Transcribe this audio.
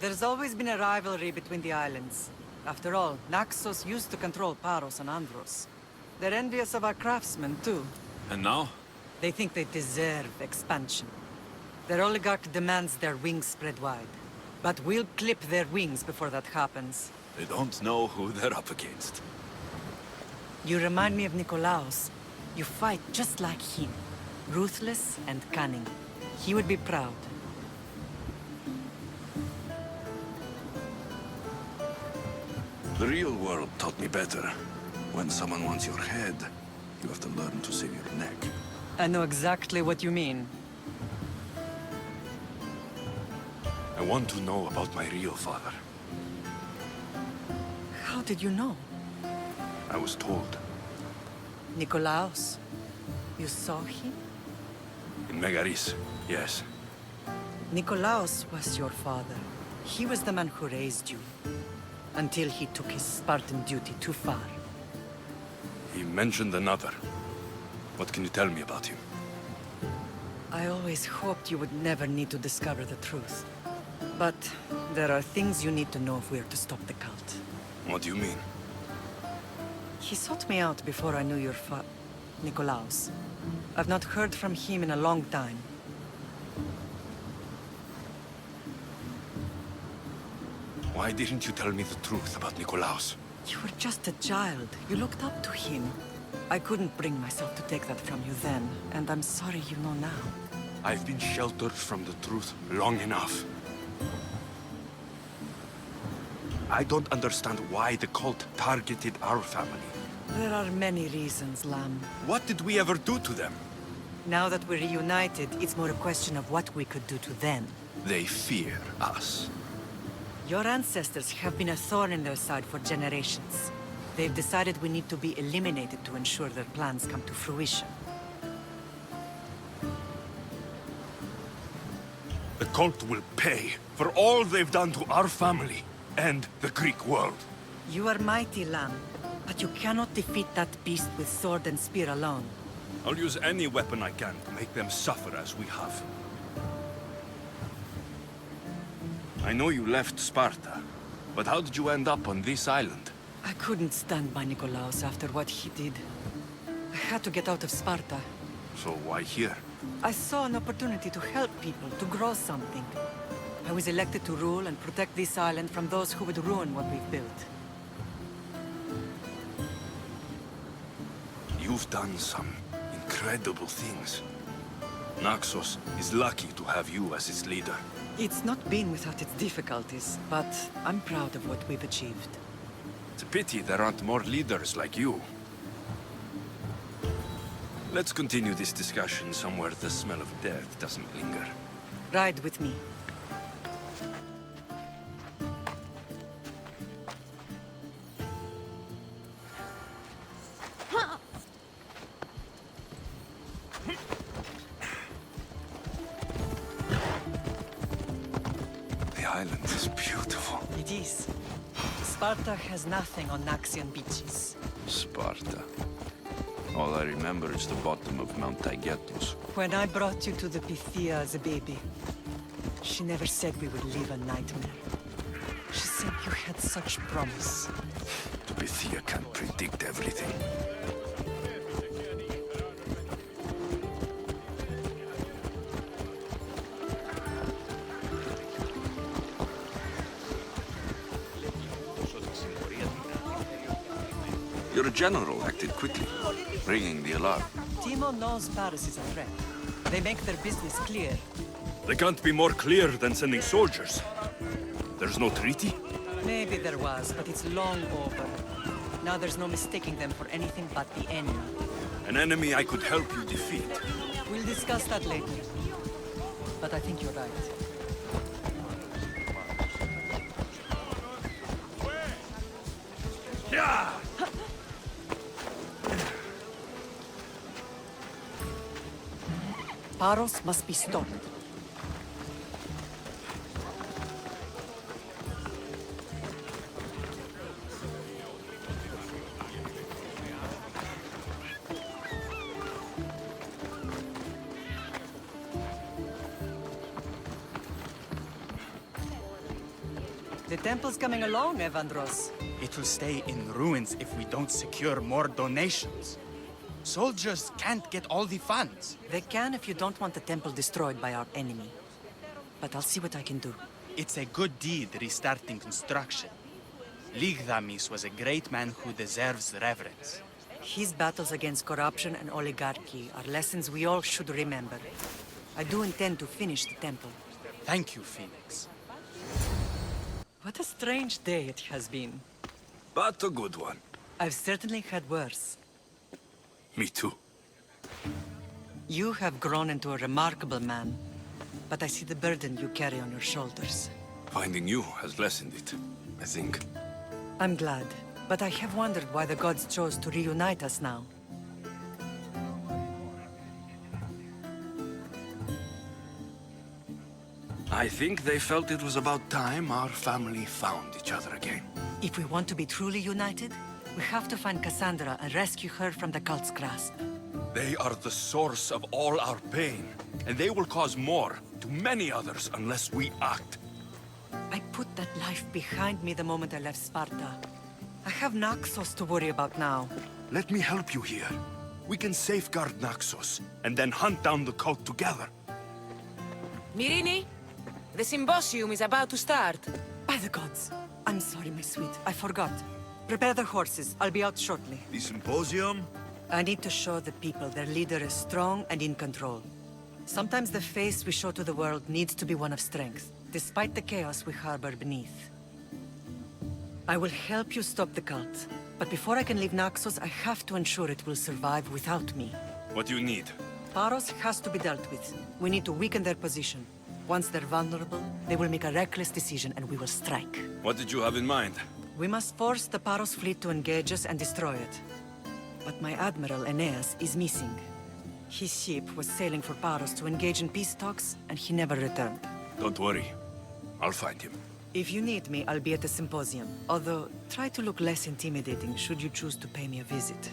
There's always been a rivalry between the islands. After all, Naxos used to control Paros and Andros. They're envious of our craftsmen, too. And now? They think they deserve expansion. Their oligarch demands their wings spread wide. But we'll clip their wings before that happens. They don't know who they're up against. You remind me of Nikolaos. You fight just like him. Ruthless and cunning. He would be proud. The real world taught me better. When someone wants your head, you have to learn to save your neck. I know exactly what you mean. I want to know about my real father. How did you know? I was told. Nikolaos. You saw him? In Megaris, yes. Nikolaos was your father. He was the man who raised you. Until he took his Spartan duty too far. He mentioned another. What can you tell me about him? I always hoped you would never need to discover the truth. But there are things you need to know if we are to stop the cult. What do you mean? He sought me out before I knew your Nikolaos. I've not heard from him in a long time. Why didn't you tell me the truth about Nikolaos? You were just a child. You looked up to him. I couldn't bring myself to take that from you then, and I'm sorry you know now. I've been sheltered from the truth long enough. I don't understand why the cult targeted our family. There are many reasons, Lamb. What did we ever do to them? Now that we're reunited, it's more a question of what we could do to them. They fear us. Your ancestors have been a thorn in their side for generations. They've decided we need to be eliminated to ensure their plans come to fruition. The cult will pay for all they've done to our family and the Greek world. You are mighty, Lamb, but you cannot defeat that beast with sword and spear alone. I'll use any weapon I can to make them suffer as we have. I know you left Sparta, but how did you end up on this island? I couldn't stand by Nikolaos after what he did. I had to get out of Sparta. So why here? I saw an opportunity to help people, to grow something. I was elected to rule and protect this island from those who would ruin what we've built. You've done some incredible things. Naxos is lucky to have you as its leader. It's not been without its difficulties, but I'm proud of what we've achieved. It's a pity there aren't more leaders like you. Let's continue this discussion somewhere the smell of death doesn't linger. Ride with me. The island is beautiful. It is. Sparta has nothing on Naxian beaches. Sparta. All I remember is the bottom of Mount Taygetos. When I brought you to the Pythia as a baby, she never said we would live a nightmare. She said you had such promise. The Pythia can't predict everything. Your general acted quickly, ringing the alarm. Timo knows Paris is a threat. They make their business clear. They can't be more clear than sending soldiers. There's no treaty? Maybe there was, but it's long over. Now there's no mistaking them for anything but the enemy. An enemy I could help you defeat. We'll discuss that later. But I think you're right. Yeah! Paros must be stopped. The temple's coming along, Evandros. It will stay in ruins if we don't secure more donations. Soldiers can't get all the funds. They can if you don't want the temple destroyed by our enemy. But I'll see what I can do. It's a good deed restarting construction. Ligdamis was a great man who deserves reverence. His battles against corruption and oligarchy are lessons we all should remember. I do intend to finish the temple. Thank you, Phoenix. What a strange day it has been. But a good one. I've certainly had worse. Me too. You have grown into a remarkable man, but I see the burden you carry on your shoulders. Finding you has lessened it, I think. I'm glad, but I have wondered why the gods chose to reunite us now. I think they felt it was about time our family found each other again. If we want to be truly united, we have to find Cassandra and rescue her from the cult's grasp. They are the source of all our pain, and they will cause more to many others unless we act. I put that life behind me the moment I left Sparta. I have Naxos to worry about now. Let me help you here. We can safeguard Naxos, and then hunt down the cult together. Myrrine, the symposium is about to start. By the gods! I'm sorry, my sweet. I forgot. Prepare the horses. I'll be out shortly. The symposium? I need to show the people their leader is strong and in control. Sometimes the face we show to the world needs to be one of strength, despite the chaos we harbor beneath. I will help you stop the cult, but before I can leave Naxos, I have to ensure it will survive without me. What do you need? Paros has to be dealt with. We need to weaken their position. Once they're vulnerable, they will make a reckless decision and we will strike. What did you have in mind? We must force the Paros fleet to engage us and destroy it. But my admiral, Aeneas, is missing. His ship was sailing for Paros to engage in peace talks, and he never returned. Don't worry. I'll find him. If you need me, I'll be at the symposium. Although, try to look less intimidating should you choose to pay me a visit.